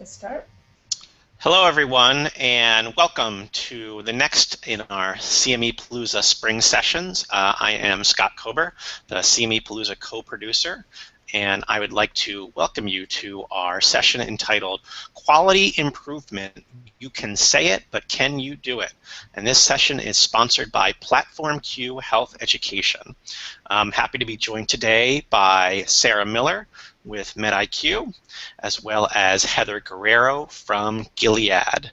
Start. Hello, everyone, and welcome to the next in our CME Palooza spring sessions. I am Scott Kober, the CME Palooza co-producer, and I would like to welcome you to our session entitled Quality Improvement. You can say it, but can you do it? And this session is sponsored by Platform Q Health Education. I'm happy to be joined today by Sarah Miller with MedIQ, as well as Heather Guerrero from Gilead.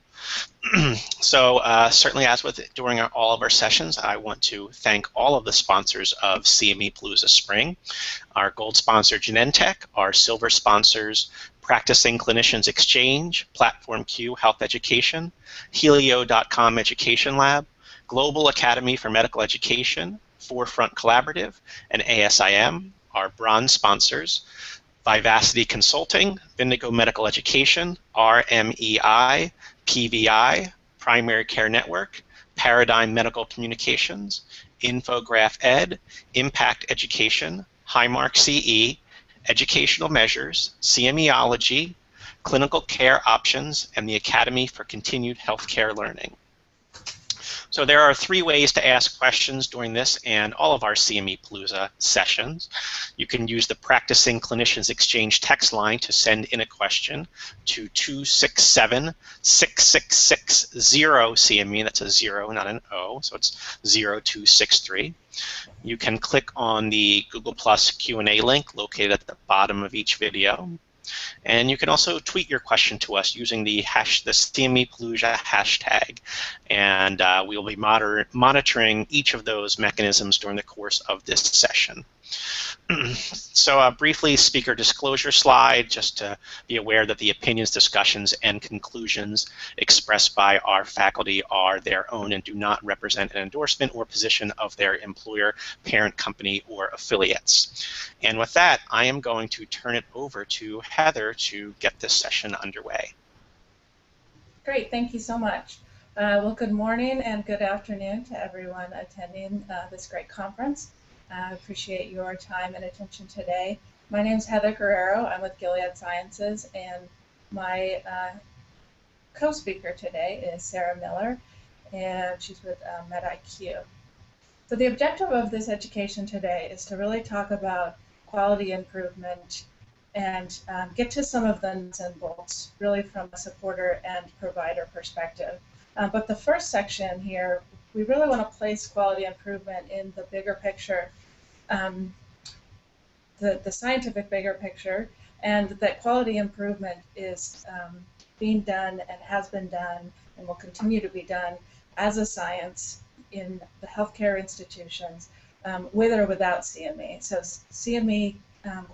So certainly, as with during all of our sessions, I want to thank all of the sponsors of CME Palooza Spring. Our gold sponsor, Genentech, our silver sponsors, Practicing Clinicians Exchange, Platform Q Health Education, Helio.com Education Lab, Global Academy for Medical Education, Forefront Collaborative, and ASIM, our bronze sponsors. Vivacity Consulting, Vindigo Medical Education, RMEI, PVI, Primary Care Network, Paradigm Medical Communications, Infograph Ed, Impact Education, Highmark CE, Educational Measures, CMEology, Clinical Care Options, and the Academy for Continued Healthcare Learning. So there are 3 ways to ask questions during this and all of our CME Palooza sessions. You can use the Practicing Clinicians Exchange text line to send in a question to 267-6660-CME. That's a 0, not an O, so it's 0263. You can click on the Google Plus Q&A link located at the bottom of each video. And you can also tweet your question to us using the CME Palooza hashtag. And we will be monitoring each of those mechanisms during the course of this session. So briefly, speaker disclosure slide, just to be aware that the opinions, discussions, and conclusions expressed by our faculty are their own and do not represent an endorsement or position of their employer, parent company, or affiliates. And with that, I am going to turn it over to Heather to get this session underway. Great, thank you so much. Well, good morning and good afternoon to everyone attending this great conference. I appreciate your time and attention today. My name is Heather Guerrero. I'm with Gilead Sciences, and my co-speaker today is Sarah Miller, and she's with MedIQ. So the objective of this education today is to really talk about quality improvement and get to some of the nuts and bolts, really from a supporter and provider perspective. But the first section here, we really want to place quality improvement in the bigger picture, the scientific bigger picture, and that quality improvement is being done and has been done and will continue to be done as a science in the healthcare institutions, with or without CME. So CME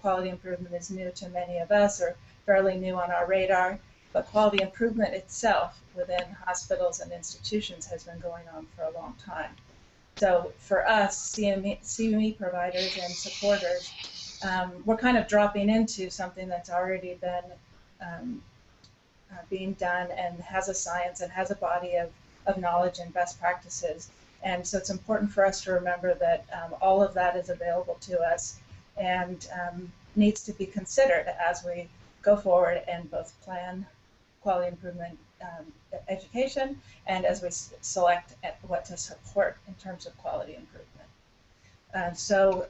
quality improvement is new to many of us, or fairly new on our radar, but quality improvement itself within hospitals and institutions has been going on for a long time. So for us, CME providers and supporters, we're kind of dropping into something that's already been being done and has a science and has a body of knowledge and best practices. And so it's important for us to remember that all of that is available to us and needs to be considered as we go forward and both plan quality improvement education and as we select what to support in terms of quality improvement. So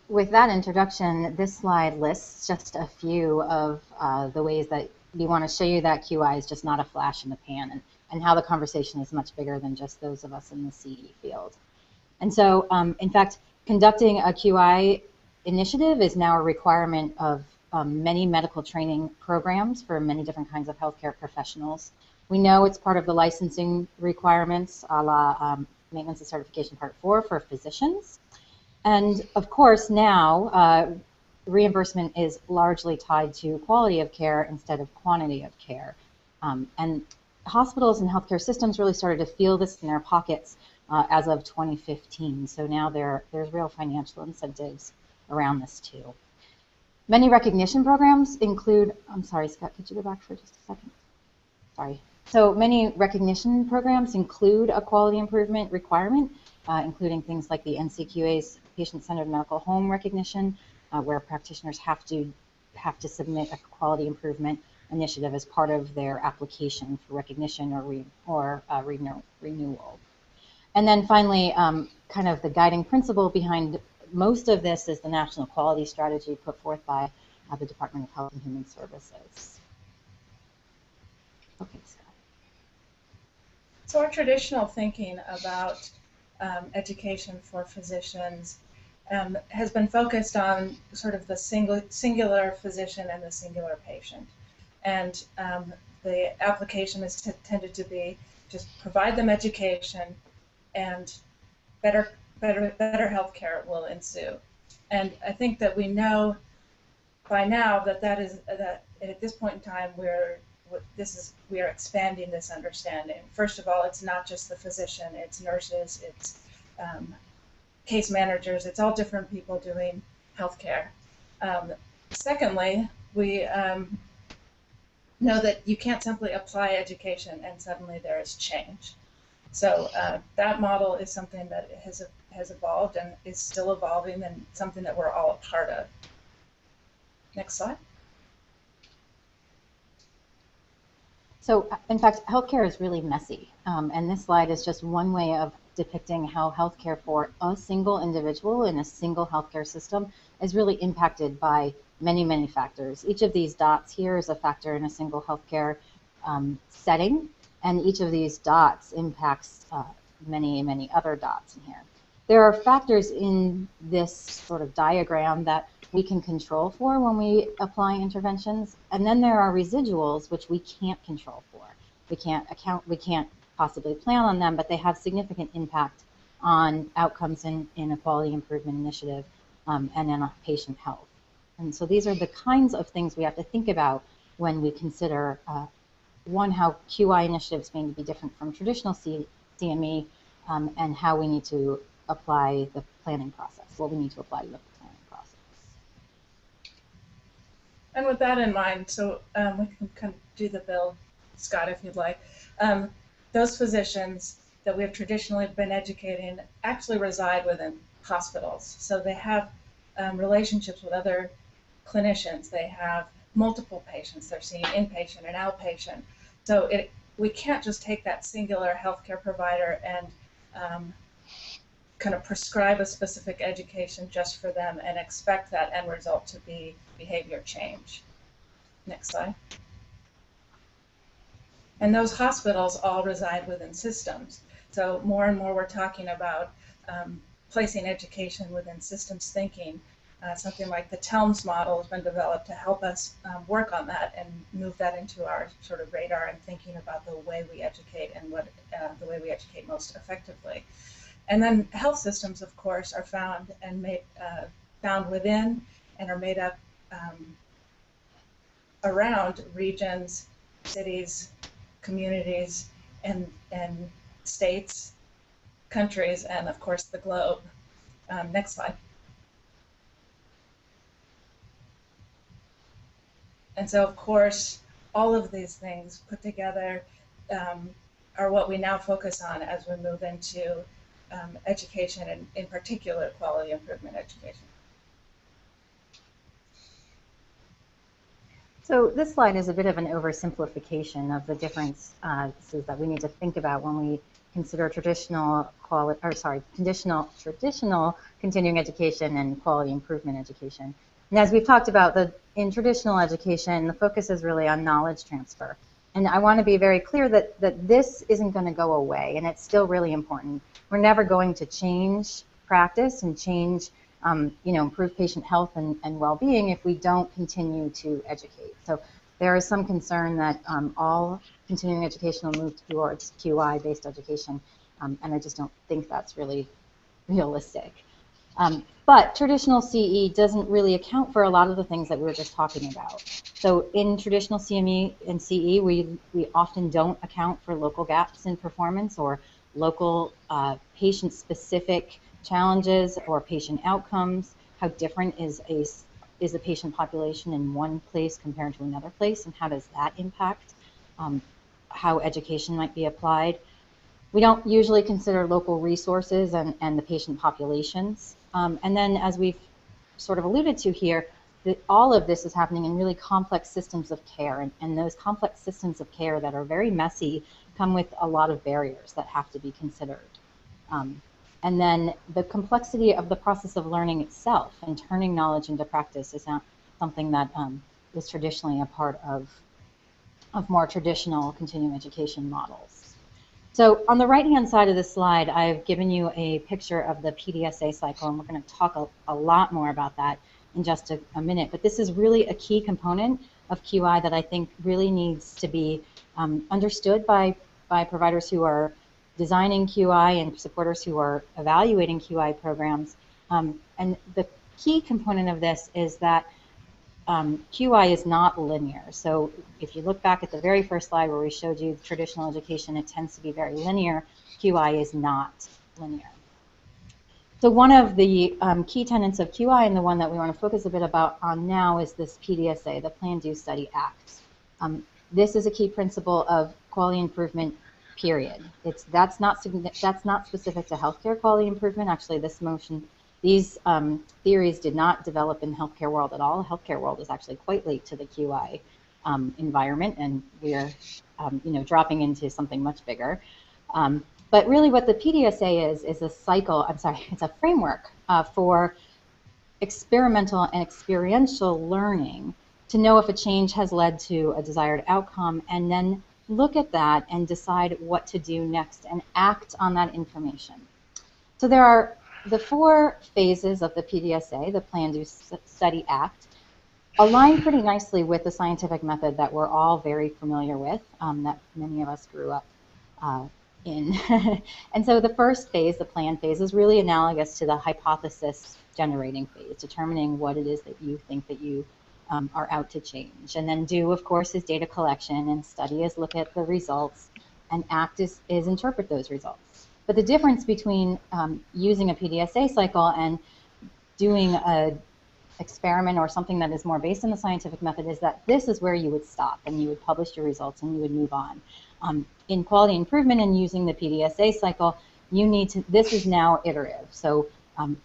with that introduction, this slide lists just a few of the ways that we want to show you that QI is just not a flash in the pan, and how the conversation is much bigger than just those of us in the CE field. And so, in fact, conducting a QI initiative is now a requirement of many medical training programs for many different kinds of healthcare professionals. We know it's part of the licensing requirements, a la Maintenance and Certification Part 4 for physicians. And of course, now reimbursement is largely tied to quality of care instead of quantity of care. And hospitals and healthcare systems really started to feel this in their pockets as of 2015. So now there's real financial incentives around this too. Many recognition programs include, I'm sorry, Scott, could you go back for just a second? Sorry. So many recognition programs include a quality improvement requirement, including things like the NCQA's Patient-Centered Medical Home Recognition, where practitioners have to have to submit a quality improvement initiative as part of their application for recognition or renewal. And then finally, kind of the guiding principle behind most of this is the National Quality Strategy put forth by the Department of Health and Human Services. Okay, Scott. So our traditional thinking about education for physicians has been focused on sort of the singular physician and the singular patient. And the application is tended to be just provide them education and better health care will ensue. And I think that we know by now that that at this point in time we are expanding this understanding. First of all, it's not just the physician, it's nurses, it's case managers, it's all different people doing healthcare. Secondly, we know that you can't simply apply education and suddenly there is change. So that model is something that has evolved and is still evolving and something that we're all a part of. Next slide. So, in fact, healthcare is really messy, and this slide is just one way of depicting how healthcare for a single individual in a single healthcare system is really impacted by many, many factors. Each of these dots here is a factor in a single healthcare setting, and each of these dots impacts many, many other dots in here. There are factors in this sort of diagram that we can control for when we apply interventions, and then there are residuals which we can't control for. We can't possibly plan on them, but they have significant impact on outcomes in a quality improvement initiative and in patient health. And so these are the kinds of things we have to think about when we consider, one, how QI initiative is going to be different from traditional CME, and how we need to apply the planning process, what we need to apply to the planning process. And with that in mind, so we can kind of do the bill, Scott, if you'd like. Those physicians that we have traditionally been educating actually reside within hospitals. So they have relationships with other clinicians. They have multiple patients. They're seeing inpatient and outpatient. So we can't just take that singular healthcare provider and kind of prescribe a specific education just for them and expect that end result to be behavior change. Next slide. And those hospitals all reside within systems. So more and more we're talking about placing education within systems thinking. Something like the TELMS model has been developed to help us work on that and move that into our sort of radar and thinking about the way we educate and what the way we educate most effectively. And then health systems, of course, are found within and are made up around regions, cities, communities, and states, countries, and of course the globe. Next slide. And so, of course, all of these things put together are what we now focus on as we move into education, and in particular, quality improvement education. So this slide is a bit of an oversimplification of the differences that we need to think about when we consider traditional continuing education and quality improvement education. And as we've talked about, in traditional education, the focus is really on knowledge transfer. And I want to be very clear that this isn't going to go away, and it's still really important. We're never going to change practice and change, improve patient health and well-being if we don't continue to educate. So there is some concern that all continuing education will move towards QI-based education, and I just don't think that's really realistic. But traditional CE doesn't really account for a lot of the things that we were just talking about. So in traditional CME and CE, we often don't account for local gaps in performance or local patient-specific challenges or patient outcomes. How different is a patient population in one place compared to another place, and how does that impact how education might be applied? We don't usually consider local resources and the patient populations. And then, as we've sort of alluded to here, all of this is happening in really complex systems of care, and those complex systems of care that are very messy come with a lot of barriers that have to be considered. And then the complexity of the process of learning itself and turning knowledge into practice is not something that is traditionally a part of more traditional continuing education models. So on the right-hand side of this slide, I've given you a picture of the PDSA cycle, and we're going to talk a lot more about that in just a minute. But this is really a key component of QI that I think really needs to be understood by providers who are designing QI and supporters who are evaluating QI programs. And the key component of this is that QI is not linear. So if you look back at the very first slide where we showed you traditional education, it tends to be very linear. QI is not linear. So one of the key tenets of QI, and the one that we want to focus a bit on now, is this PDSA, the Plan, Do, Study, Act. This is a key principle of quality improvement, period. That's not specific to healthcare quality improvement. Actually, these theories did not develop in the healthcare world at all. The healthcare world is actually quite late to the QI environment, and we are dropping into something much bigger. But really what the PDSA is a cycle, it's a framework for experimental and experiential learning to know if a change has led to a desired outcome, and then look at that and decide what to do next and act on that information. So there are the 4 phases of the PDSA, the Plan, Do, Study, Act, align pretty nicely with the scientific method that we're all very familiar with, that many of us grew up in. And so the first phase, the plan phase, is really analogous to the hypothesis generating phase, determining what it is that you think that you are out to change. And then do, of course, is data collection, and study is look at the results, and act is interpret those results. But the difference between using a PDSA cycle and doing an experiment or something that is more based on the scientific method is that this is where you would stop and you would publish your results and you would move on. In quality improvement and using the PDSA cycle, this is now iterative. So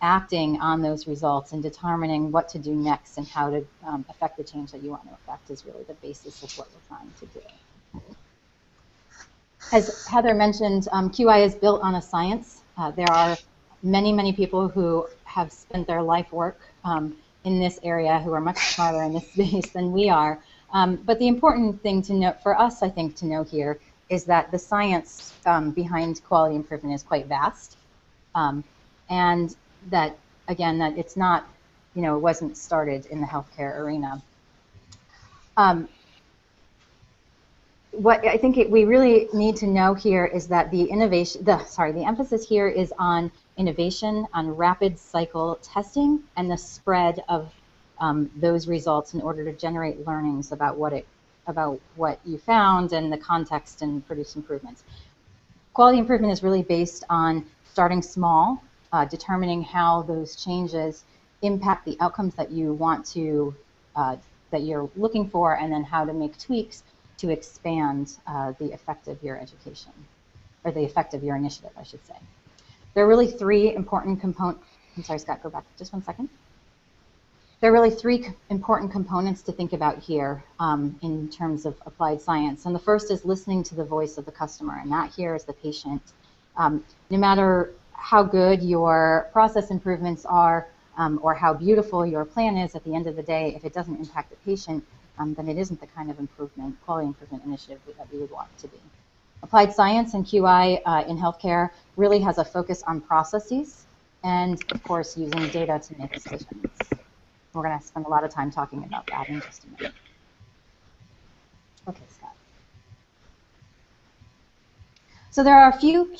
acting on those results and determining what to do next and how to affect the change that you want to affect is really the basis of what we're trying to do. As Heather mentioned, QI is built on a science. There are many, many people who have spent their life work in this area who are much smarter in this space than we are. But the important thing to note, for us, I think, to know here is that the science behind quality improvement is quite vast. And that, again, that it's not, it wasn't started in the healthcare arena. What I think we really need to know here is that the emphasis here is on innovation, on rapid cycle testing, and the spread of those results in order to generate learnings about what you found and the context and produce improvements. Quality improvement is really based on starting small, determining how those changes impact the outcomes that you want to, that you're looking for, and then how to make tweaks to expand the effect of your education, or the effect of your initiative, I should say. There are really 3 important components. I'm sorry, Scott, go back just 1 second. There are really 3 important components to think about here in terms of applied science. And the first is listening to the voice of the customer, and that here is the patient. No matter how good your process improvements are or how beautiful your plan is, at the end of the day, if it doesn't impact the patient, then it isn't the kind of quality improvement initiative that we would want it to be. Applied science and QI in healthcare really has a focus on processes and, of course, using data to make decisions. We're going to spend a lot of time talking about that in just a minute. Okay, Scott. So there are a few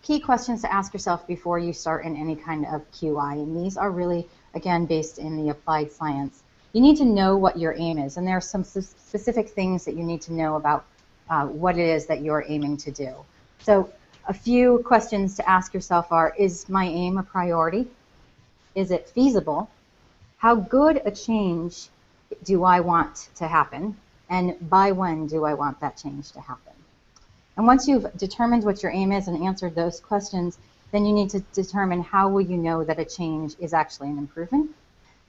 key questions to ask yourself before you start in any kind of QI, and these are really, again, based in the applied science. You need to know what your aim is, and there are some specific things that you need to know about what it is that you're aiming to do. So a few questions to ask yourself are, is my aim a priority? Is it feasible? How good a change do I want to happen? And by when do I want that change to happen? And once you've determined what your aim is and answered those questions, then you need to determine how will you know that a change is actually an improvement,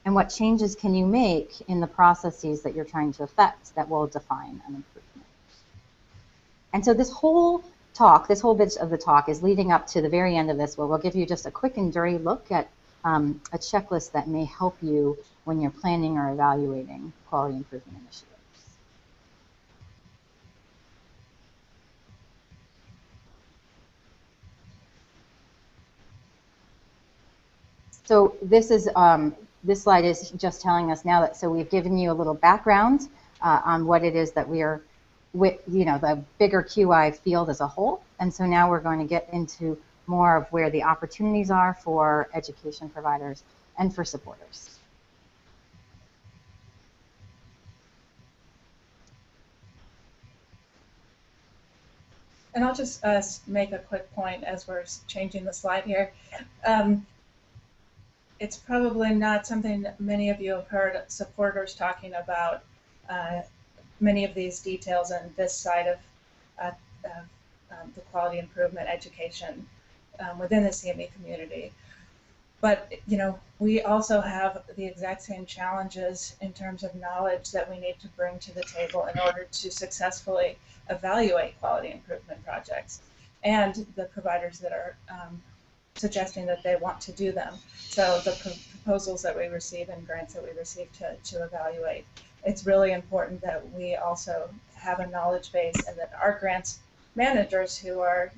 And what changes can you make in the processes that you're trying to affect that will define an improvement? And so this whole talk, this whole bit of the talk is leading up to the very end of this, where we'll give you just a quick and dirty look at a checklist that may help you when you're planning or evaluating quality improvement initiatives. So this is this slide is just telling us now that, so we've given you a little background on what it is that we are, the bigger QI field as a whole. And so now we're going to get into more of where the opportunities are for education providers and for supporters. And I'll just make a quick point as we're changing the slide here. It's probably not something many of you have heard supporters talking about many of these details on this side of the quality improvement education within the CME community. But we also have the exact same challenges in terms of knowledge that we need to bring to the table in order to successfully evaluate quality improvement projects, and the providers that are suggesting that they want to do them. So the proposals that we receive and grants that we receive to evaluate, it's really important that we also have a knowledge base, and that our grants managers who are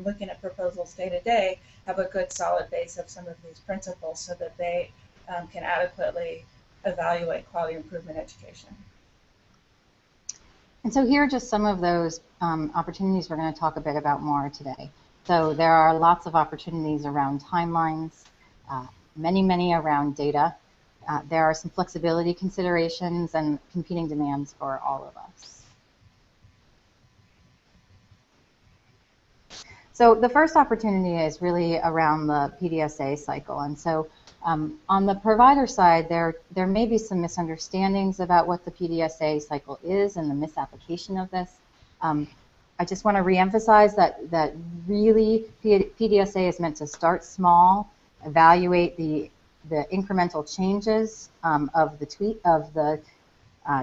looking at proposals day to day have a good solid base of some of these principles so that they can adequately evaluate quality improvement education. And so here are just some of those opportunities we're going to talk a bit about more today. So there are lots of opportunities around timelines, many around data. There are some flexibility considerations and competing demands for all of us. So the first opportunity is really around the PDSA cycle. And so on the provider side, there may be some misunderstandings about what the PDSA cycle is and the misapplication of this. I just want to reemphasize that really PDSA is meant to start small, evaluate the incremental changes of the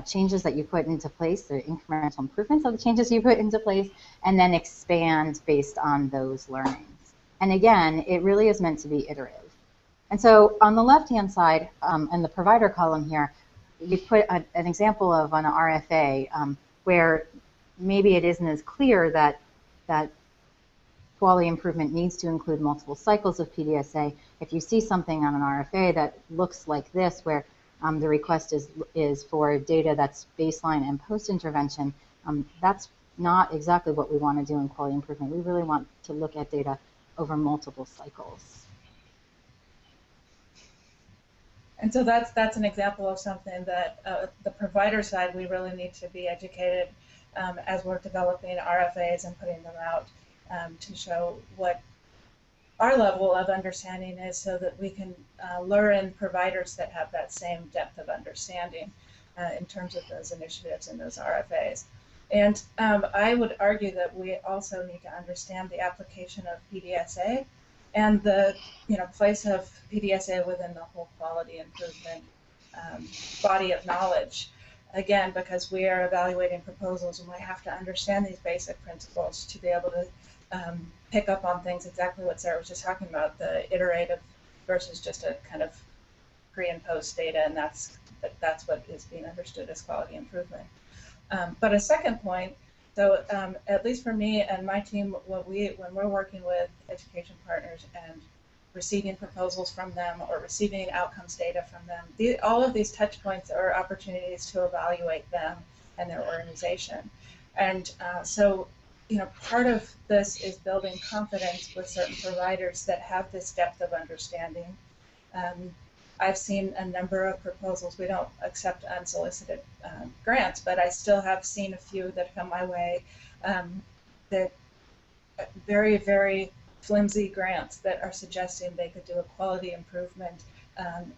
changes that you put into place, the incremental improvements of the changes you put into place, and then expand based on those learnings. And again, it really is meant to be iterative. And so on the left-hand side, in the provider column here, we put an example of an RFA where maybe it isn't as clear that quality improvement needs to include multiple cycles of PDSA. If you see something on an RFA that looks like this, where the request is for data that's baseline and post-intervention, that's not exactly what we want to do in quality improvement. We really want to look at data over multiple cycles. And so that's an example of something that the provider side, we really need to be educated as we're developing RFAs and putting them out to show what our level of understanding is, so that we can lure in providers that have that same depth of understanding in terms of those initiatives and those RFAs. And I would argue that we also need to understand the application of PDSA and the place of PDSA within the whole quality improvement body of knowledge. Again, because we are evaluating proposals, and we have to understand these basic principles to be able to pick up on things, exactly what Sarah was just talking about, the iterative versus just a kind of pre and post data, and that's what is being understood as quality improvement. But a second point, so at least for me and my team, when we're working with education partners and receiving proposals from them or receiving outcomes data from them, all of these touch points are opportunities to evaluate them and their organization. And so part of this is building confidence with certain providers that have this depth of understanding. I've seen a number of proposals. We don't accept unsolicited grants, but I still have seen a few that come my way that very, very flimsy grants that are suggesting they could do a quality improvement.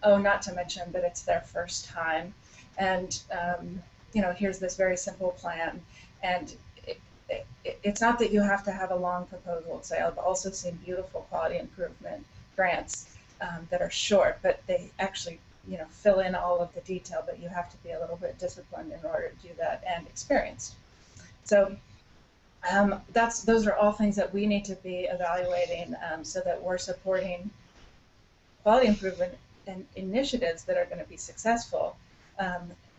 Not to mention that it's their first time. And, here's this very simple plan. And it's not that you have to have a long proposal. So I've also seen beautiful quality improvement grants that are short, but they actually fill in all of the detail, but you have to be a little bit disciplined in order to do that and experienced. So those are all things that we need to be evaluating so that we're supporting quality improvement and initiatives that are going to be successful,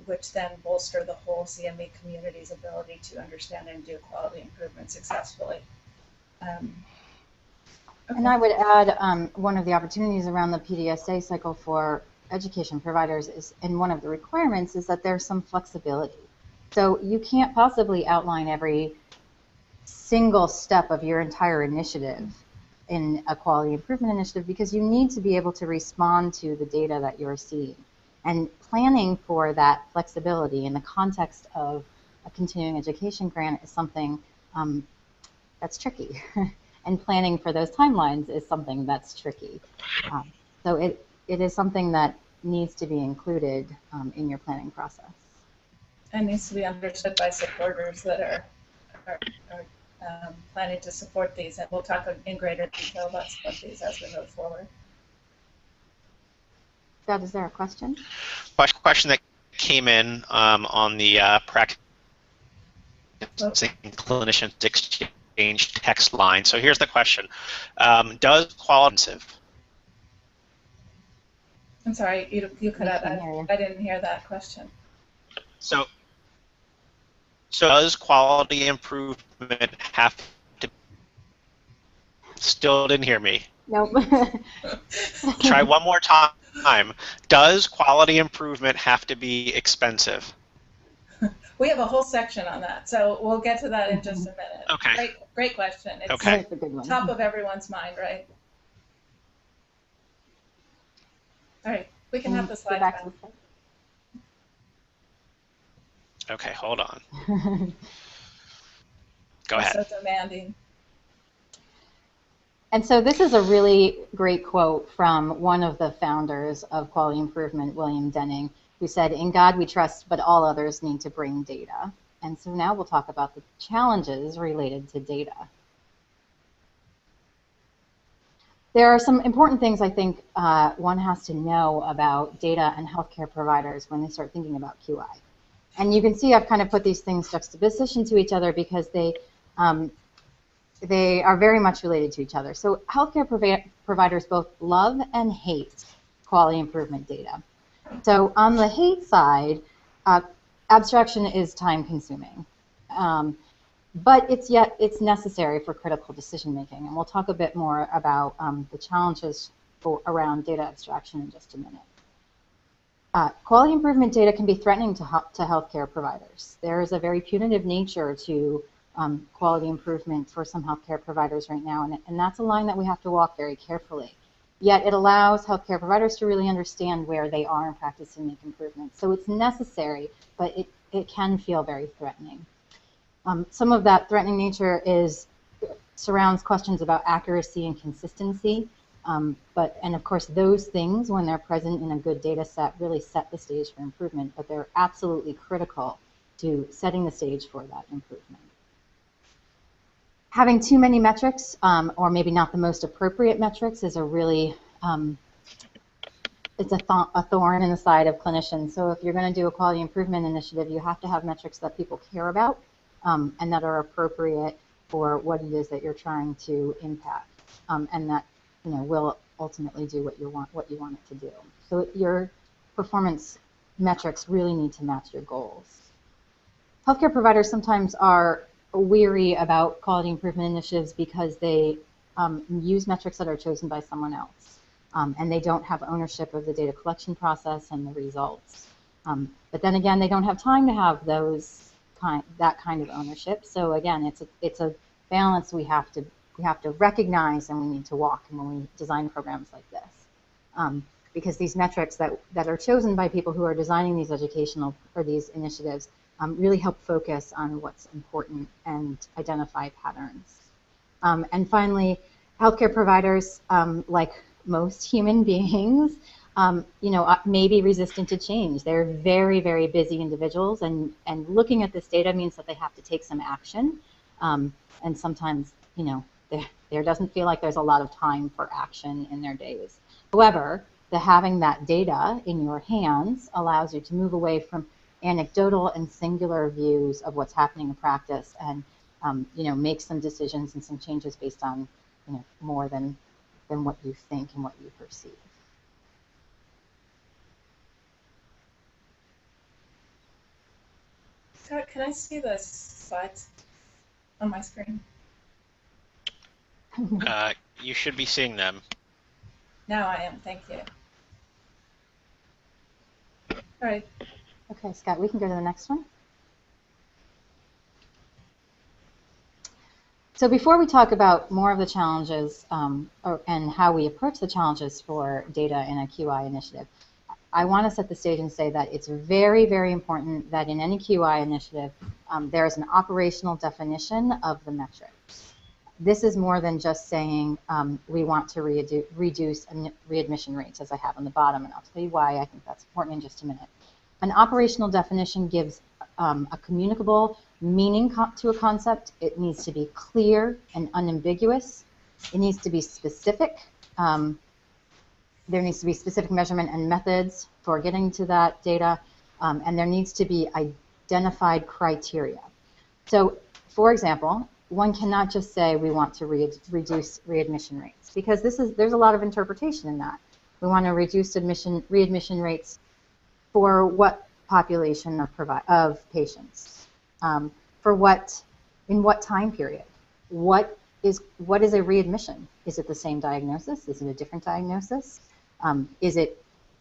which then bolster the whole CME community's ability to understand and do quality improvement successfully. Okay. And I would add one of the opportunities around the PDSA cycle for education providers is, and one of the requirements is that there's some flexibility. So you can't possibly outline every single step of your entire initiative in a quality improvement initiative, because you need to be able to respond to the data that you're seeing. And planning for that flexibility in the context of a continuing education grant is something that's tricky. And planning for those timelines is something that's tricky. So it is something that needs to be included in your planning process. And needs to be understood by supporters that are planning to support these, and we'll talk in greater detail about some of these as we move forward. Scott, is there a question? Question that came in on the practice clinicians exchange text line. So here's the question: does quality? I'm sorry, you cut out. I didn't hear that question. So does quality improvement have to? Still didn't hear me. Nope. Try one more time. Does quality improvement have to be expensive? We have a whole section on that, so we'll get to that in just a minute. Okay. Great question. It's okay. A good one. Top of everyone's mind, right? All right, we can have the slide back. Okay, hold on. Go ahead. So demanding. And so this is a really great quote from one of the founders of quality improvement, William Denning, who said, "In God we trust, but all others need to bring data." And so now we'll talk about the challenges related to data. There are some important things I think one has to know about data and healthcare providers when they start thinking about QI. And you can see I've kind of put these things juxtaposition to each other because they are very much related to each other. So healthcare providers both love and hate quality improvement data. So on the hate side, abstraction is time consuming, but it's necessary for critical decision making. And we'll talk a bit more about the challenges around data abstraction in just a minute. Quality improvement data can be threatening to healthcare providers. There is a very punitive nature to quality improvement for some healthcare providers right now, and that's a line that we have to walk very carefully. Yet it allows healthcare providers to really understand where they are in practice and make improvements. So it's necessary, but it can feel very threatening. Some of that threatening nature surrounds questions about accuracy and consistency. And of course, those things, when they're present in a good data set, really set the stage for improvement, but they're absolutely critical to setting the stage for that improvement. Having too many metrics, or maybe not the most appropriate metrics, is a really, it's a thorn in the side of clinicians. So if you're going to do a quality improvement initiative, you have to have metrics that people care about and that are appropriate for what it is that you're trying to impact, and that will ultimately do what you want it to do. So your performance metrics really need to match your goals. Healthcare providers sometimes are weary about quality improvement initiatives because they use metrics that are chosen by someone else, and they don't have ownership of the data collection process and the results. But then again, they don't have time to have that kind of ownership. So again, it's a balance we have to recognize and we need to walk when we design programs like this. Because these metrics that are chosen by people who are designing these educational or these initiatives really help focus on what's important and identify patterns. And finally, healthcare providers, like most human beings, may be resistant to change. They're very, very busy individuals, and looking at this data means that they have to take some action. And sometimes, there doesn't feel like there's a lot of time for action in their days. However, having that data in your hands allows you to move away from anecdotal and singular views of what's happening in practice, and make some decisions and some changes based on more than what you think and what you perceive. Scott, can I see the slides on my screen? You should be seeing them. Now I am, thank you. All right. Okay, Scott, we can go to the next one. So before we talk about more of the challenges and how we approach the challenges for data in a QI initiative, I want to set the stage and say that it's very, very important that in any QI initiative, there is an operational definition of the metrics. This is more than just saying we want to reduce readmission rates, as I have on the bottom, and I'll tell you why I think that's important in just a minute. An operational definition gives a communicable meaning to a concept. It needs to be clear and unambiguous. It needs to be specific. There needs to be specific measurement and methods for getting to that data, and there needs to be identified criteria. So, for example, one cannot just say we want to reduce readmission rates, because there's a lot of interpretation in that. We want to reduce readmission rates for what population of patients, in what time period, what is a readmission? Is it the same diagnosis? Is it a different diagnosis?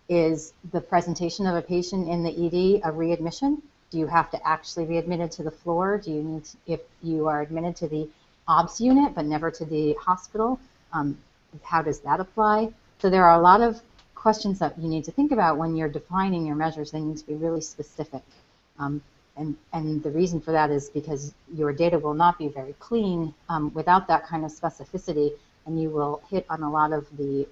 Is the presentation of a patient in the ED a readmission? Do you have to actually be admitted to the floor? Do you need to, if you are admitted to the OBS unit but never to the hospital, how does that apply? So there are a lot of questions that you need to think about when you're defining your measures. They need to be really specific. And the reason for that is because your data will not be very clean without that kind of specificity, and you will hit on a lot of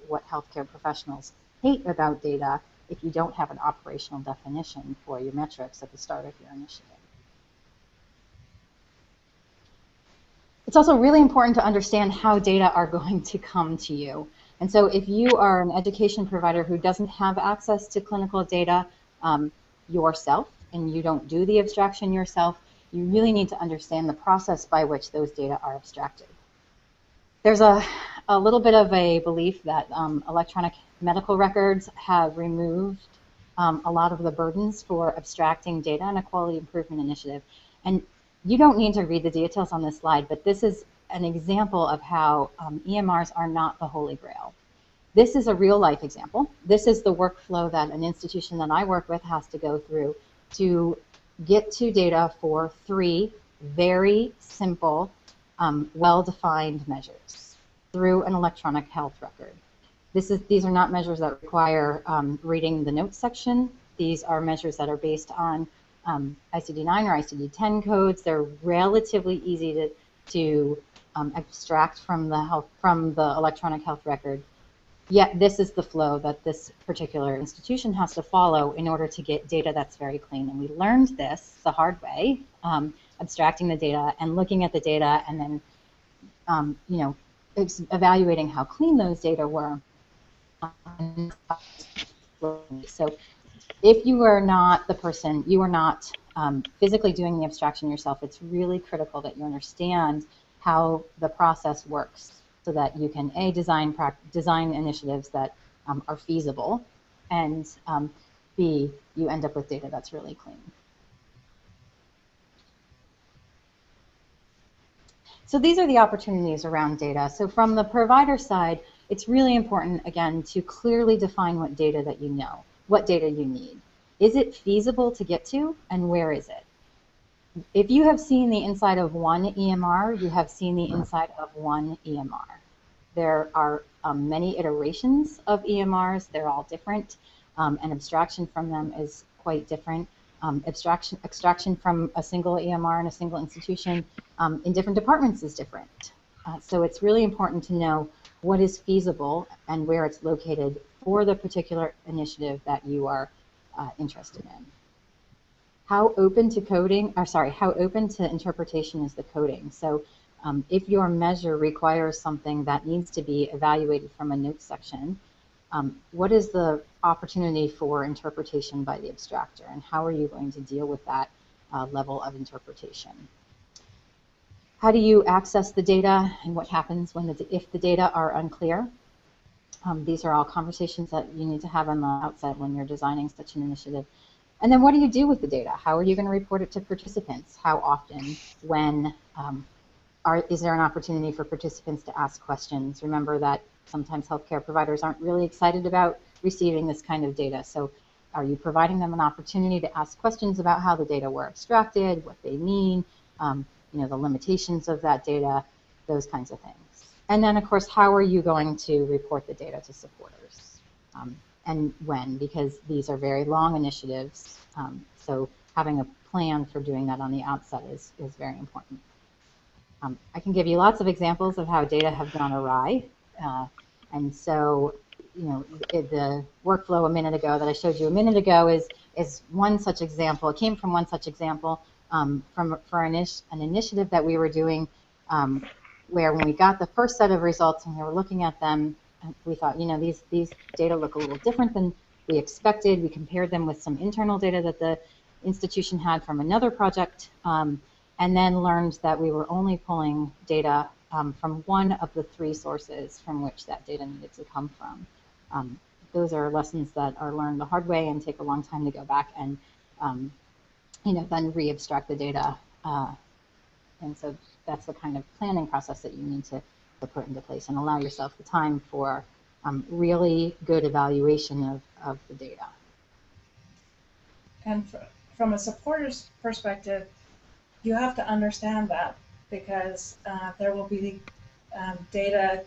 what healthcare professionals hate about data if you don't have an operational definition for your metrics at the start of your initiative. It's also really important to understand how data are going to come to you. And so if you are an education provider who doesn't have access to clinical data yourself, and you don't do the abstraction yourself, you really need to understand the process by which those data are abstracted. There's a little bit of a belief that electronic medical records have removed a lot of the burdens for abstracting data in a quality improvement initiative. And you don't need to read the details on this slide, but this is an example of how EMRs are not the holy grail. This is a real life example. This is the workflow that an institution that I work with has to go through to get to data for 3 very simple, well-defined measures through an electronic health record. These are not measures that require reading the notes section. These are measures that are based on ICD-9 or ICD-10 codes. They're relatively easy to abstract from the electronic health record. Yet this is the flow that this particular institution has to follow in order to get data that's very clean. And we learned this the hard way, abstracting the data and looking at the data and then evaluating how clean those data were. So if you are not the person, you are not physically doing the abstraction yourself, it's really critical that you understand how the process works, so that you can A, design initiatives that are feasible, and B, you end up with data that's really clean. So these are the opportunities around data. So from the provider side, it's really important, again, to clearly define what data that you know, what data you need. Is it feasible to get to, and where is it? If you have seen the inside of one EMR, you have seen the inside of one EMR. There are many iterations of EMRs. They're all different, and abstraction from them is quite different. Extraction from a single EMR in a single institution in different departments is different. So it's really important to know what is feasible and where it's located for the particular initiative that you are interested in. How open to interpretation is the coding? So if your measure requires something that needs to be evaluated from a notes section, what is the opportunity for interpretation by the abstractor, and how are you going to deal with that level of interpretation? How do you access the data, and what happens when if the data are unclear? These are all conversations that you need to have on the outset when you're designing such an initiative. And then what do you do with the data? How are you going to report it to participants? How often? When? Is there an opportunity for participants to ask questions? Remember that sometimes healthcare providers aren't really excited about receiving this kind of data. So are you providing them an opportunity to ask questions about how the data were abstracted, what they mean, the limitations of that data, those kinds of things. And then, of course, how are you going to report the data to supporters? And when, because these are very long initiatives. So having a plan for doing that on the outset is very important. I can give you lots of examples of how data have gone awry. And so, the workflow a minute ago that I showed you a minute ago is one such example. It came from one such example for an initiative that we were doing where when we got the first set of results and we were looking at them, we thought, these data look a little different than we expected. We compared them with some internal data that the institution had from another project, and then learned that we were only pulling data from one of the three sources from which that data needed to come from. Those are lessons that are learned the hard way and take a long time to go back and then re-abstract the data. And so that's the kind of planning process that you need to put into place and allow yourself the time for really good evaluation of the data. And from a supporter's perspective, you have to understand that, because there will be data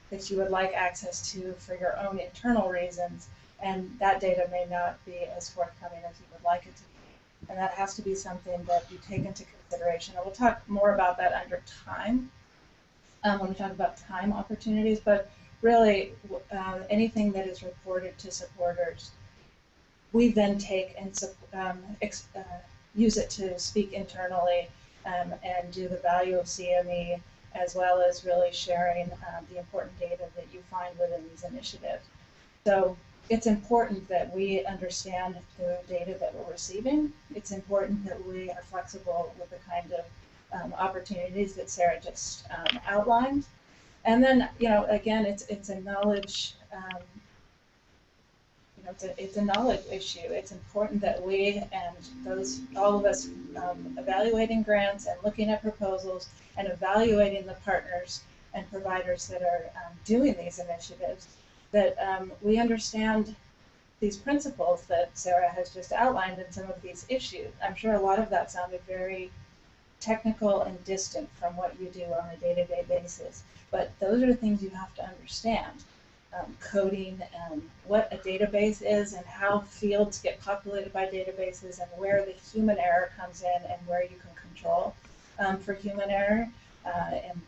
that you would like access to for your own internal reasons, and that data may not be as forthcoming as you would like it to be. And that has to be something that you take into consideration. And we'll talk more about that under time when we talk about time opportunities, but really anything that is reported to supporters, we then take and use it to speak internally and do the value of CME, as well as really sharing the important data that you find within these initiatives. So it's important that we understand the data that we're receiving. It's important that we are flexible with the kind of opportunities that Sarah just outlined. And then, again, it's a knowledge. It's a knowledge issue. It's important that we and all of us evaluating grants and looking at proposals and evaluating the partners and providers that are doing these initiatives, that we understand these principles that Sarah has just outlined in some of these issues. I'm sure a lot of that sounded very technical and distant from what you do on a day-to-day basis, but those are the things you have to understand. Coding and what a database is and how fields get populated by databases and where the human error comes in and where you can control for human error, and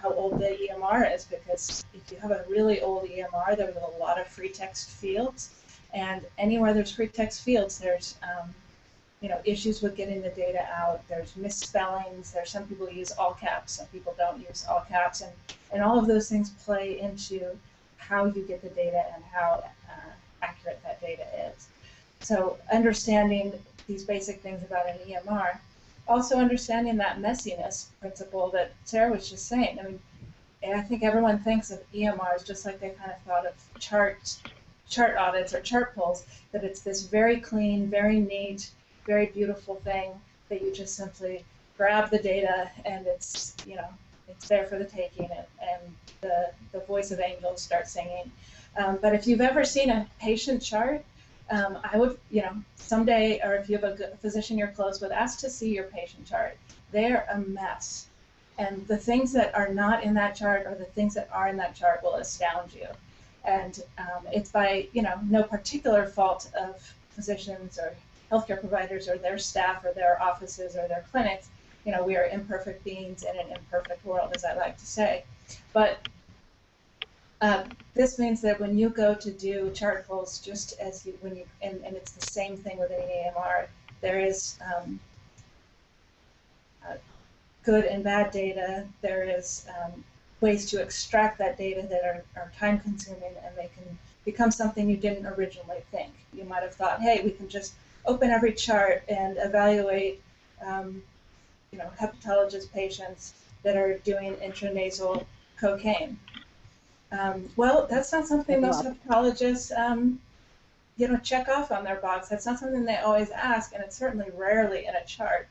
how old the EMR is, because if you have a really old EMR, there's a lot of free text fields, and anywhere there's free text fields, there's issues with getting the data out. There's misspellings. There's some people use all caps, some people don't use all caps, and all of those things play into how you get the data and how accurate that data is. So understanding these basic things about an EMR, also understanding that messiness principle that Sarah was just saying. I think everyone thinks of EMRs just like they kind of thought of chart audits or chart pulls, that it's this very clean, very neat, very beautiful thing that you just simply grab the data and it's there for the taking, and the voice of angels starts singing. But if you've ever seen a patient chart, I would, someday, or if you have a physician you're close with, ask to see your patient chart. They're a mess. And the things that are not in that chart or the things that are in that chart will astound you. And it's by, no particular fault of physicians or healthcare providers or their staff or their offices or their clinics. We are imperfect beings in an imperfect world, as I like to say. But this means that when you go to do chart pulls, just as and it's the same thing with an EMR, there is good and bad data. There is ways to extract that data that are time consuming, and they can becomes something you didn't originally think. You might have thought, hey, we can just open every chart and evaluate hepatologist patients that are doing intranasal cocaine. Well, that's not something most hepatologists check off on their box. That's not something they always ask, and it's certainly rarely in a chart.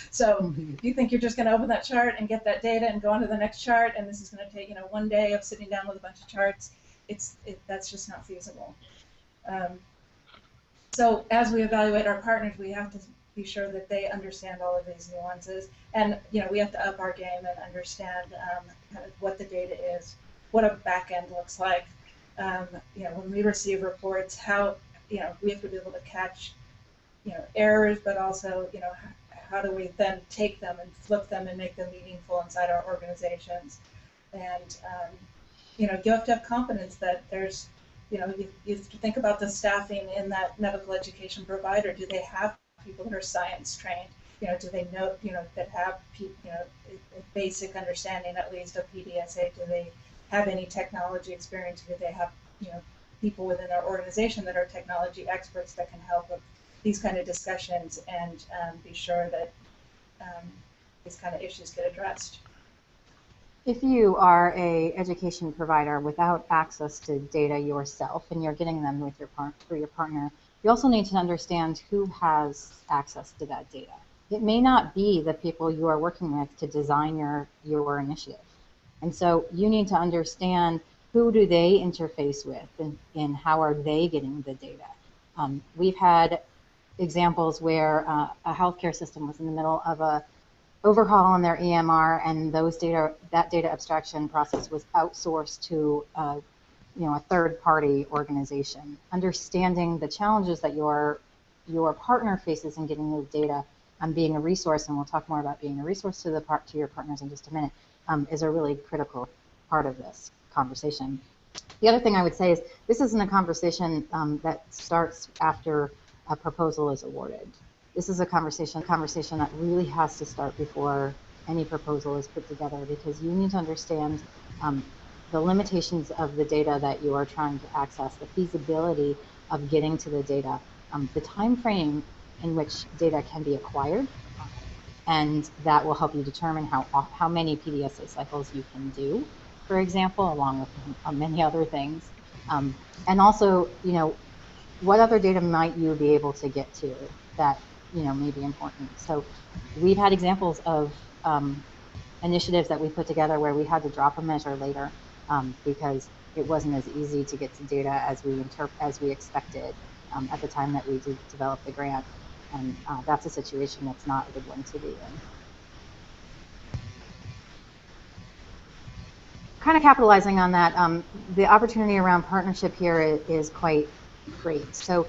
So if you think you're just going to open that chart and get that data and go on to the next chart, and this is going to take 1 day of sitting down with a bunch of charts, that's just not feasible. So as we evaluate our partners, we have to be sure that they understand all of these nuances, and we have to up our game and understand kind of what the data is, what a back end looks like. When we receive reports, how we have to be able to catch errors, but also how do we then take them and flip them and make them meaningful inside our organizations. And you have to have confidence that there's you have to think about the staffing in that medical education provider. Do they have people that are science trained? Do they know that have a basic understanding at least of PDSA? Do they have any technology experience? Do they have people within their organization that are technology experts that can help with these kind of discussions and be sure that these kind of issues get addressed? If you are a education provider without access to data yourself and you're getting them with through your partner, you also need to understand who has access to that data. It may not be the people you are working with to design your initiative. And so you need to understand who do they interface with and how are they getting the data. We've had examples where a healthcare system was in the middle of a overhaul on their EMR, and that data abstraction process was outsourced to a third-party organization. Understanding the challenges that your partner faces in getting the data and being a resource, and we'll talk more about being a resource to your partners in just a minute, is a really critical part of this conversation. The other thing I would say is this isn't a conversation that starts after a proposal is awarded. This is a conversation that really has to start before any proposal is put together, because you need to understand the limitations of the data that you are trying to access, the feasibility of getting to the data, the time frame in which data can be acquired, and that will help you determine how many PDSA cycles you can do, for example, along with many other things. And also, what other data might you be able to get to that may be important. So we've had examples of initiatives that we put together where we had to drop a measure later because it wasn't as easy to get to data as we expected at the time that we developed the grant. And that's a situation that's not a good one to be in. Kind of capitalizing on that, the opportunity around partnership here is quite great. So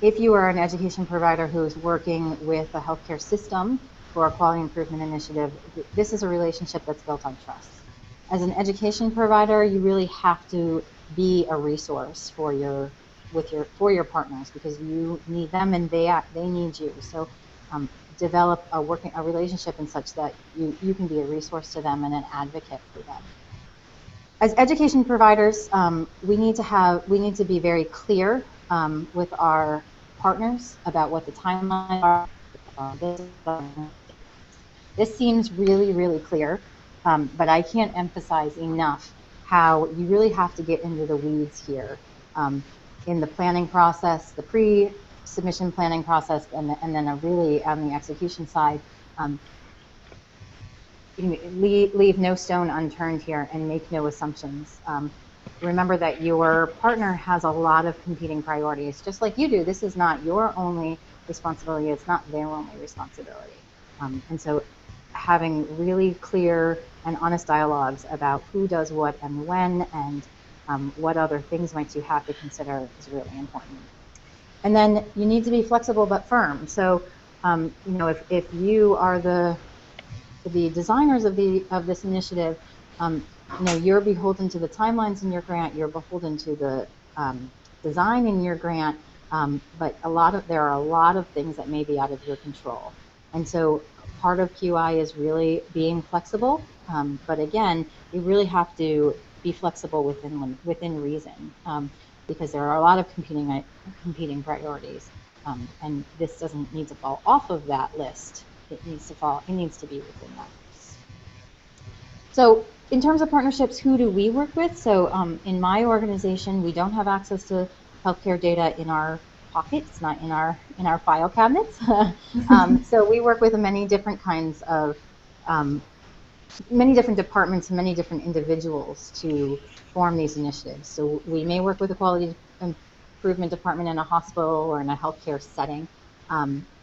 if you are an education provider who is working with a healthcare system for a quality improvement initiative, this is a relationship that's built on trust. As an education provider, you really have to be a resource for your partners, because you need them and they need you. So develop a relationship in such that you can be a resource to them and an advocate for them. As education providers, we need to be very clear with our partners about what the timelines are. This seems really, really clear, but I can't emphasize enough how you really have to get into the weeds here in the planning process, the pre-submission planning process, and then really on the execution side. Leave no stone unturned here and make no assumptions. Remember that your partner has a lot of competing priorities, just like you do. This is not your only responsibility. It's not their only responsibility. And so having really clear and honest dialogues about who does what and when, and what other things might you have to consider is really important. And then you need to be flexible but firm. So if you are the designers of this initiative, you're beholden to the timelines in your grant, you're beholden to the design in your grant, but there are a lot of things that may be out of your control. And so part of QI is really being flexible, but again, you really have to be flexible within reason. because there are a lot of competing priorities, and this doesn't need to fall off of that list. It needs to be within that list. So in terms of partnerships, who do we work with? So in my organization, we don't have access to healthcare data in our pockets, not in our file cabinets. So we work with many different kinds of, many different departments and many different individuals to form these initiatives. So we may work with a quality improvement department in a hospital or in a healthcare setting,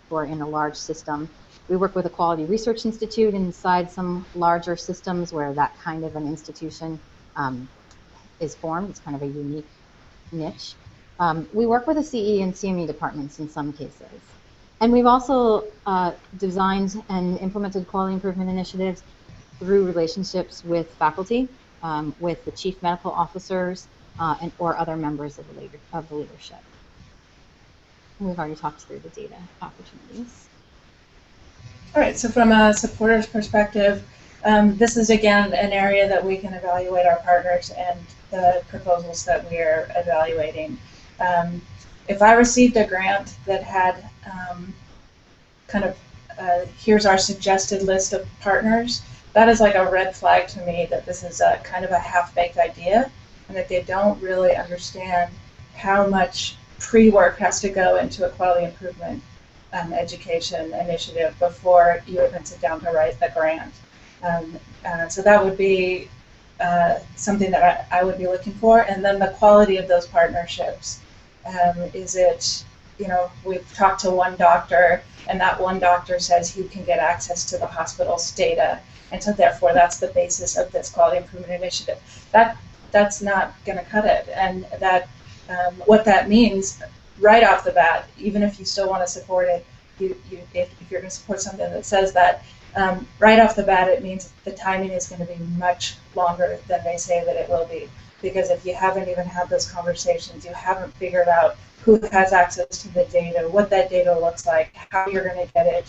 or in a large system. We work with a quality research institute inside some larger systems where that kind of an institution is formed. It's kind of a unique niche. We work with the CE and CME departments in some cases. And we've also designed and implemented quality improvement initiatives through relationships with faculty, with the chief medical officers, or other members of the leadership. And we've already talked through the data opportunities. All right, so from a supporter's perspective, this is again an area that we can evaluate our partners and the proposals that we are evaluating. If I received a grant that had here's our suggested list of partners, that is like a red flag to me that this is a kind of a half-baked idea and that they don't really understand how much pre-work has to go into a quality improvement education initiative before you even sit down to write the grant. So that would be something that I would be looking for. And then the quality of those partnerships. Is it, we've talked to one doctor and that one doctor says he can get access to the hospital's data. And so therefore that's the basis of this quality improvement initiative. That's not going to cut it. And that what that means right off the bat, even if you still want to support it, if you're going to support something that says that, right off the bat, it means the timing is going to be much longer than they say that it will be. Because if you haven't even had those conversations, you haven't figured out who has access to the data, what that data looks like, how you're going to get it,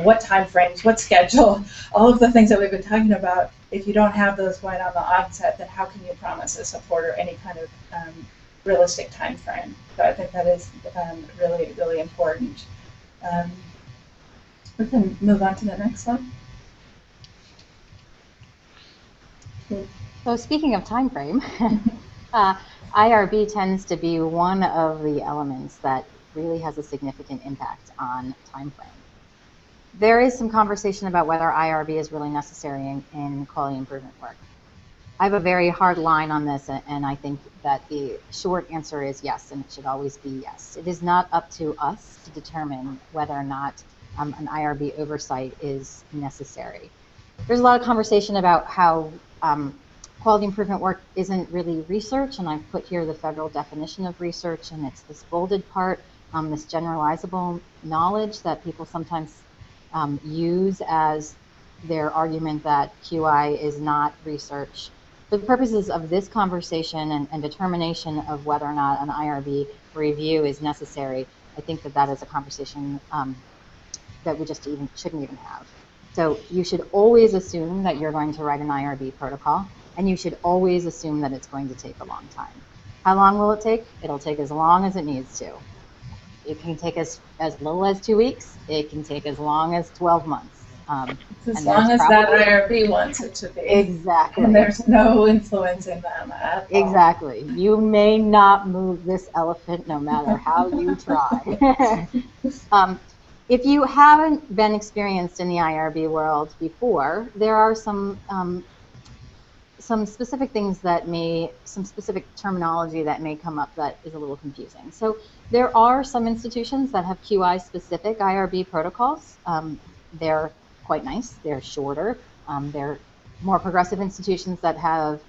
what time frames, what schedule, all of the things that we've been talking about. If you don't have those going on the onset, then how can you promise a supporter any kind of realistic time frame? So I think that is really, really important. We can move on to the next slide. So speaking of time frame, IRB tends to be one of the elements that really has a significant impact on time frame. There is some conversation about whether IRB is really necessary in quality improvement work. I have a very hard line on this, and I think that the short answer is yes, and it should always be yes. It is not up to us to determine whether or not an IRB oversight is necessary. There's a lot of conversation about how quality improvement work isn't really research, and I've put here the federal definition of research, and it's this bolded part, this generalizable knowledge that people sometimes use as their argument that QI is not research. For the purposes of this conversation and determination of whether or not an IRB review is necessary, I think that that is a conversation that we just shouldn't even have. So you should always assume that you're going to write an IRB protocol, and you should always assume that it's going to take a long time. How long will it take? It'll take as long as it needs to. It can take as little as 2 weeks. It can take as long as 12 months. As long as that IRB wants it to be. Exactly. And there's no influencing them at all. Exactly. You may not move this elephant no matter how you try. If you haven't been experienced in the IRB world before, there are some specific things that some specific terminology that may come up that is a little confusing. So there are some institutions that have QI-specific IRB protocols. They're quite nice. They're shorter. They're more progressive institutions that have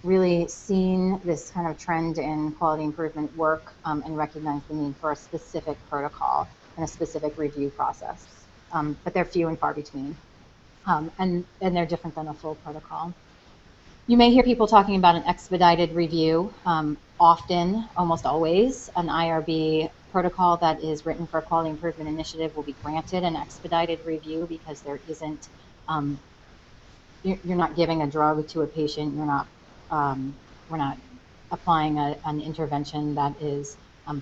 really seen this kind of trend in quality improvement work and recognize the need for a specific protocol and a specific review process. But they're few and far between. And they're different than a full protocol. You may hear people talking about an expedited review. Often, almost always, an IRB protocol that is written for a quality improvement initiative will be granted an expedited review because there isn't, you're not giving a drug to a patient. We're not applying an intervention that is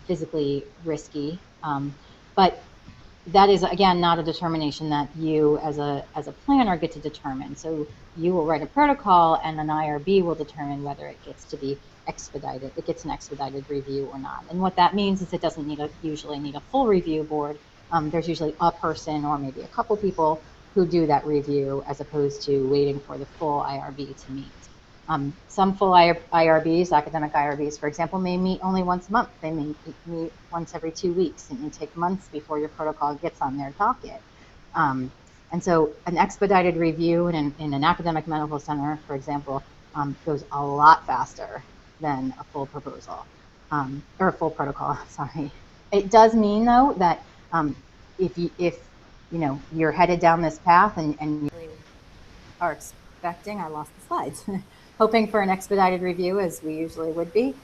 physically risky. But that is, again, not a determination that you as a planner get to determine. So you will write a protocol and an IRB will determine whether it gets to be expedited, it gets an expedited review or not. And what that means is it doesn't usually need a full review board. There's usually a person or maybe a couple people who do that review as opposed to waiting for the full IRB to meet. Some full IRBs, academic IRBs, for example, may meet only once a month. They may meet once every 2 weeks, and it may take months before your protocol gets on their docket. And so an expedited review in an academic medical center, for example, goes a lot faster than a full proposal, or a full protocol, sorry. It does mean, though, that if you know, you're headed down this path and you really are expecting, I lost the slides, hoping for an expedited review, as we usually would be,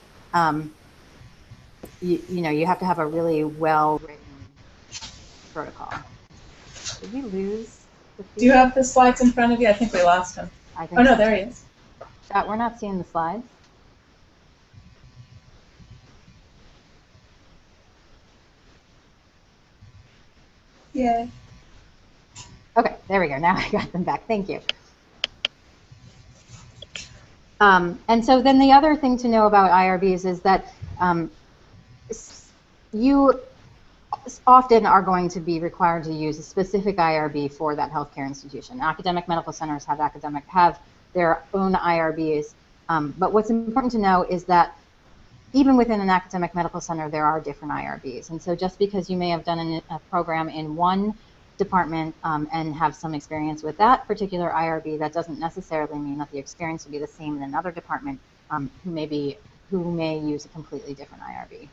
you know, you have to have a really well-written protocol. Did we lose the feed? Do you have the slides in front of you? I think we lost him. I think Oh, no, so. there he is. We're not seeing the slides. Yay. Okay, there we go. Now I got them back. Thank you. And so then the other thing to know about IRBs is that you often are going to be required to use a specific IRB for that healthcare institution. Academic medical centers have their own IRBs, but what's important to know is that even within an academic medical center, there are different IRBs. And so just because you may have done a program in one department and have some experience with that particular IRB, that doesn't necessarily mean that the experience will be the same in another department who may use a completely different IRB.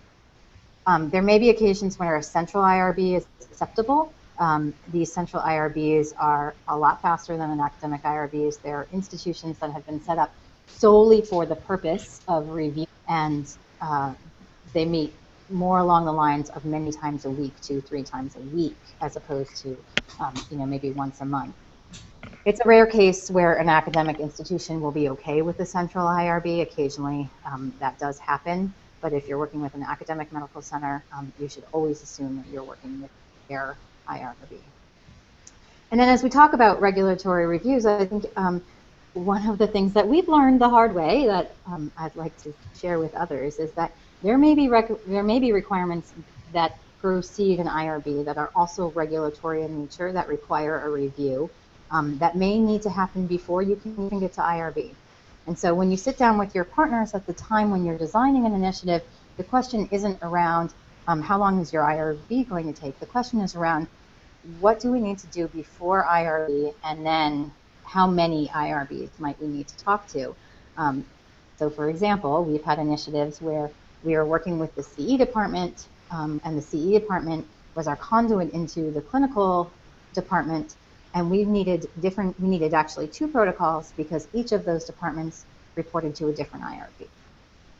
There may be occasions where a central IRB is acceptable. These central IRBs are a lot faster than an academic IRBs. They're institutions that have been set up solely for the purpose of review, and they meet more along the lines of many times a week, 2-3 times a week, as opposed to you know, maybe once a month. It's a rare case where an academic institution will be okay with the central IRB. Occasionally that does happen, but if you're working with an academic medical center, you should always assume that you're working with their IRB. And then as we talk about regulatory reviews, I think one of the things that we've learned the hard way that I'd like to share with others is that there may be requirements that precede an IRB that are also regulatory in nature that require a review that may need to happen before you can even get to IRB. And so when you sit down with your partners at the time when you're designing an initiative, the question isn't around how long is your IRB going to take. The question is around what do we need to do before IRB, and then how many IRBs might we need to talk to. So for example, we've had initiatives where we are working with the CE department, and the CE department was our conduit into the clinical department, and we needed actually 2 protocols because each of those departments reported to a different IRB.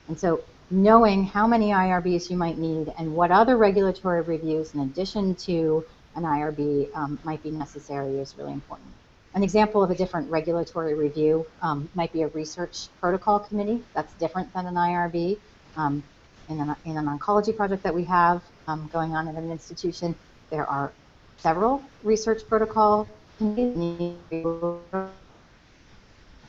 And so knowing how many IRBs you might need and what other regulatory reviews in addition to an IRB might be necessary is really important. An example of a different regulatory review might be a research protocol committee. That's different than an IRB. In an oncology project that we have going on at an institution, there are several research protocol committees.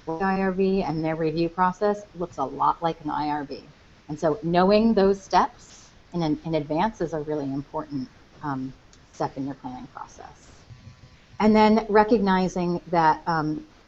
IRB, and their review process looks a lot like an IRB. And so knowing those steps in advance is a really important step in your planning process. And then recognizing that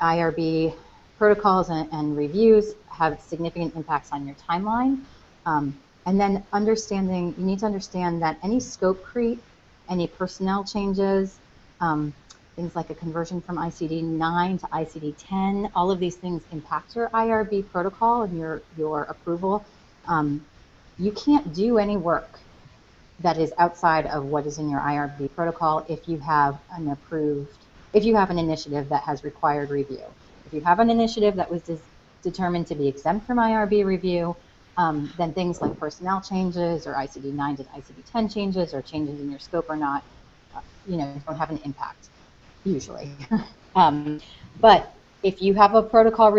IRB protocols and reviews have significant impacts on your timeline. And then you need to understand that any scope creep, any personnel changes, things like a conversion from ICD-9 to ICD-10, all of these things impact your IRB protocol and your approval. You can't do any work that is outside of what is in your IRB protocol if you have an initiative that has required review. If you have an initiative that was determined to be exempt from IRB review, then things like personnel changes or ICD-9 to ICD-10 changes or changes in your scope or not, don't have an impact, usually. But if you have a protocol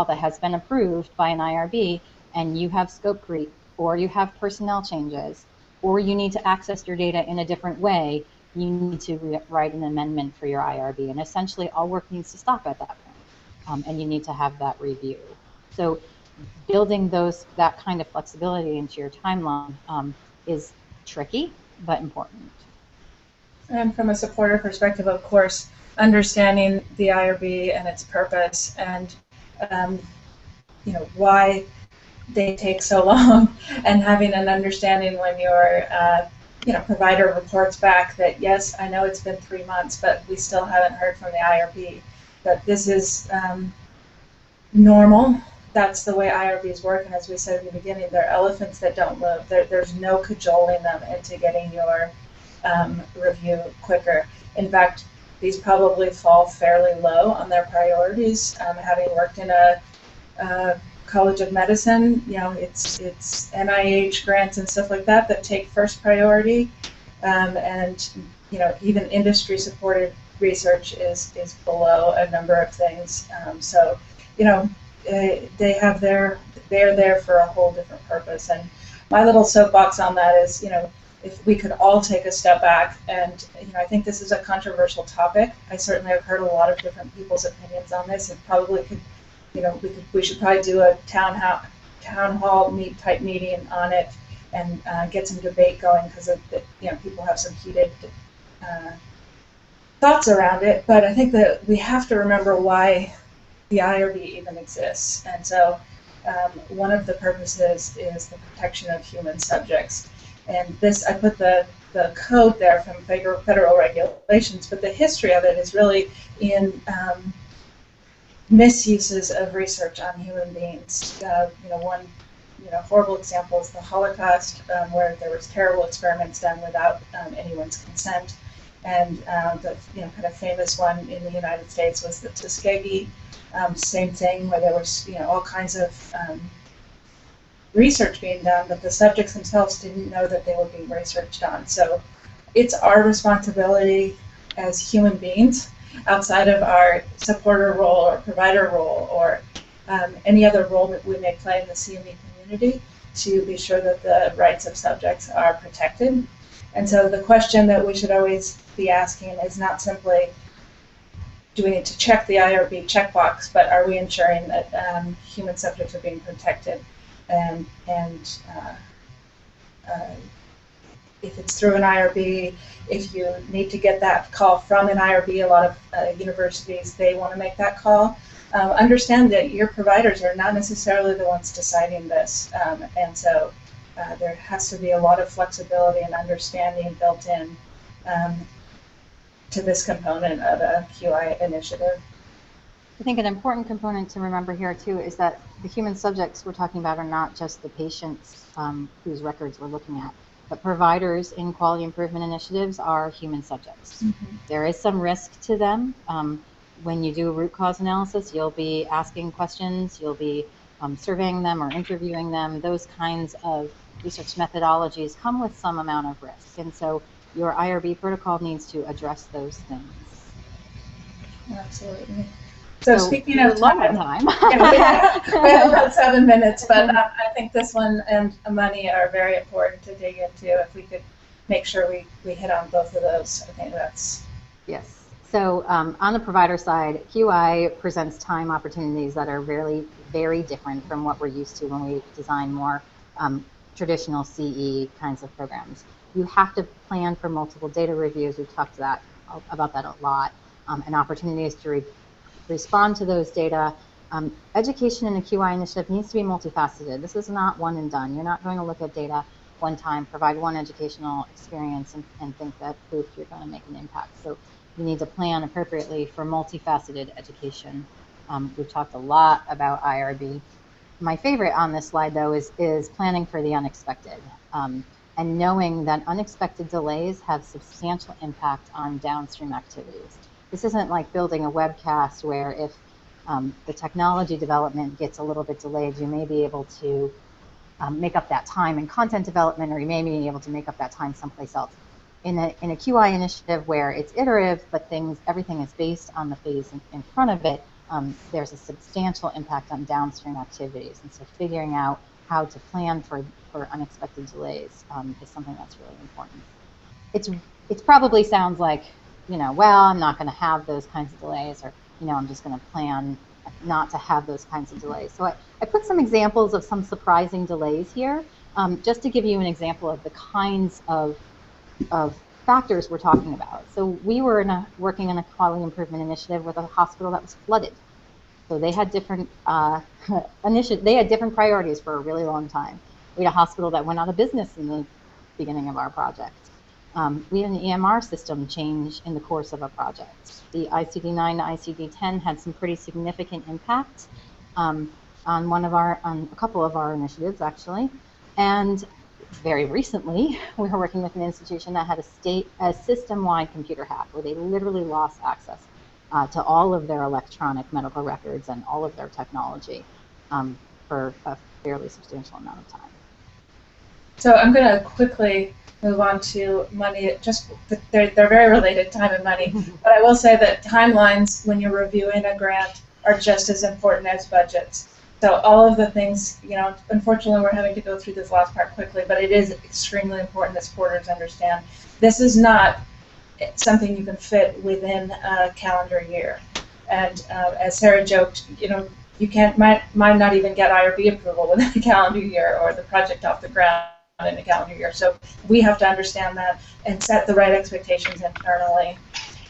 that has been approved by an IRB, and you have scope creep, or you have personnel changes, or you need to access your data in a different way, you need to write an amendment for your IRB. And essentially, all work needs to stop at that point, and you need to have that review. So building that kind of flexibility into your timeline is tricky, but important. And from a supporter perspective, of course, understanding the IRB and its purpose and why they take so long, and having an understanding when your provider reports back that, yes, I know it's been 3 months, but we still haven't heard from the IRB, that this is normal. That's the way IRBs work, and as we said in the beginning, they're elephants that don't move. There's no cajoling them into getting your review quicker. In fact, these probably fall fairly low on their priorities. Having worked in a College of Medicine, it's NIH grants and stuff like that take first priority, and even industry-supported research is below a number of things. So they're there for a whole different purpose. And my little soapbox on that is, if we could all take a step back, and I think this is a controversial topic. I certainly have heard a lot of different people's opinions on this, and probably could, we should probably do a town hall type meeting on it, and get some debate going, because people have some heated thoughts around it. But I think that we have to remember why the IRB even exists, and so one of the purposes is the protection of human subjects. And this, I put the code there from federal regulations, but the history of it is really in misuses of research on human beings. One horrible example is the Holocaust, where there was terrible experiments done without anyone's consent. And the kind of famous one in the United States was the Tuskegee. Same thing, where there was all kinds of research being done, but the subjects themselves didn't know that they were being researched on. So it's our responsibility as human beings, outside of our supporter role or provider role or any other role that we may play in the CME community, to be sure that the rights of subjects are protected. And so the question that we should always be asking is not simply, do we need to check the IRB checkbox, but are we ensuring that human subjects are being protected? And if it's through an IRB, if you need to get that call from an IRB, a lot of universities, they want to make that call. Understand that your providers are not necessarily the ones deciding this, and so there has to be a lot of flexibility and understanding built in to this component of a QI initiative. I think an important component to remember here too is that the human subjects we're talking about are not just the patients whose records we're looking at, but providers in quality improvement initiatives are human subjects. Mm-hmm. There is some risk to them. When you do a root cause analysis, you'll be asking questions, you'll be surveying them or interviewing them. Those kinds of research methodologies come with some amount of risk, and so your IRB protocol needs to address those things. Absolutely. So speaking of time, we have about 7 minutes, but I think this one and money are very important to dig into. If we could make sure we hit on both of those, I think that's... Yes. So on the provider side, QI presents time opportunities that are really very different from what we're used to when we design more traditional CE kinds of programs. You have to plan for multiple data reviews. We've talked about that a lot, and opportunities to respond to those data. Education in a QI initiative needs to be multifaceted. This is not one and done. You're not going to look at data one time, provide one educational experience, and think that poof, you're going to make an impact. So you need to plan appropriately for multifaceted education. We've talked a lot about IRB. My favorite on this slide, though, is planning for the unexpected, and knowing that unexpected delays have substantial impact on downstream activities. This isn't like building a webcast where if the technology development gets a little bit delayed, you may be able to make up that time in content development, or you may be able to make up that time someplace else. In a QI initiative where it's iterative, but everything is based on the phase in front of it, there's a substantial impact on downstream activities. And so figuring out how to plan for unexpected delays is something that's really important. It probably sounds like, well, I'm not going to have those kinds of delays, or, I'm just going to plan not to have those kinds of delays. So I put some examples of some surprising delays here, just to give you an example of the kinds of factors we're talking about. So we were working on a quality improvement initiative with a hospital that was flooded. So they had different they had different priorities for a really long time. We had a hospital that went out of business in the beginning of our project. We had an EMR system change in the course of a project. The ICD-9 to ICD-10 had some pretty significant impact on a couple of our initiatives, actually. And very recently, we were working with an institution that had a system-wide computer hack where they literally lost access to all of their electronic medical records and all of their technology for a fairly substantial amount of time. So I'm going to quickly move on to money. They're very related, time and money. But I will say that timelines, when you're reviewing a grant, are just as important as budgets. So all of the things, unfortunately we're having to go through this last part quickly, but it is extremely important that supporters understand this is not something you can fit within a calendar year. And as Sarah joked, you might not even get IRB approval within a calendar year, or the project off the ground in a calendar year. So we have to understand that and set the right expectations internally.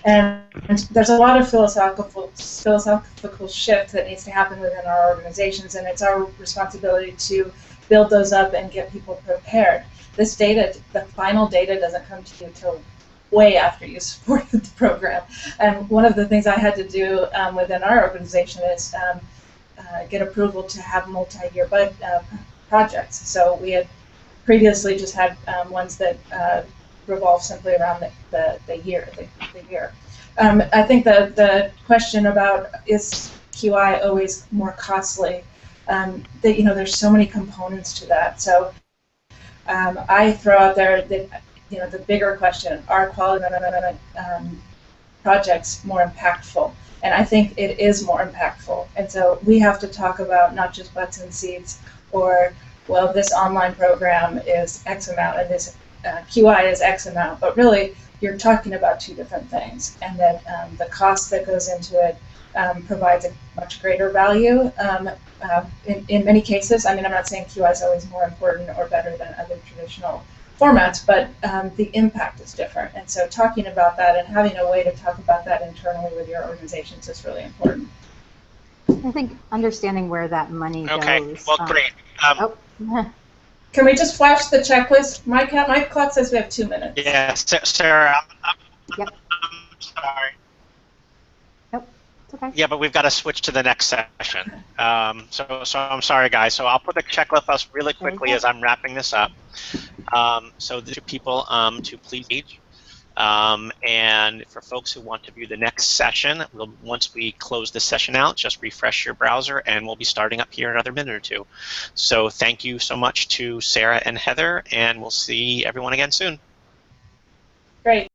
And there's a lot of philosophical shift that needs to happen within our organizations, and it's our responsibility to build those up and get people prepared. This data, the final data, doesn't come to you until way after you support the program. And one of the things I had to do within our organization is get approval to have multi-year projects. So we had previously just had ones that revolve simply around the year. I think the question about is QI always more costly, there's so many components to that. So I throw out there that the bigger question: are quality projects more impactful? And I think it is more impactful. And so we have to talk about not just butts and seats, or, well, this online program is X amount and this QI is X amount, but really you're talking about two different things, and that the cost that goes into it provides a much greater value. In many cases, I'm not saying QI is always more important or better than other traditional formats, but the impact is different. And so talking about that and having a way to talk about that internally with your organizations is really important. I think understanding where that money goes. Okay, well, great. Can we just flash the checklist? My clock says we have 2 minutes. Yeah, Sarah, Yep. I'm sorry. Nope, it's okay. Yeah, but we've got to switch to the next session. So I'm sorry, guys. So I'll put the checklist up really quickly as I'm wrapping this up. So the two people to please each. And for folks who want to view the next session, once we close this session out, just refresh your browser and we'll be starting up here in another minute or two. So thank you so much to Sarah and Heather, and we'll see everyone again soon. Great.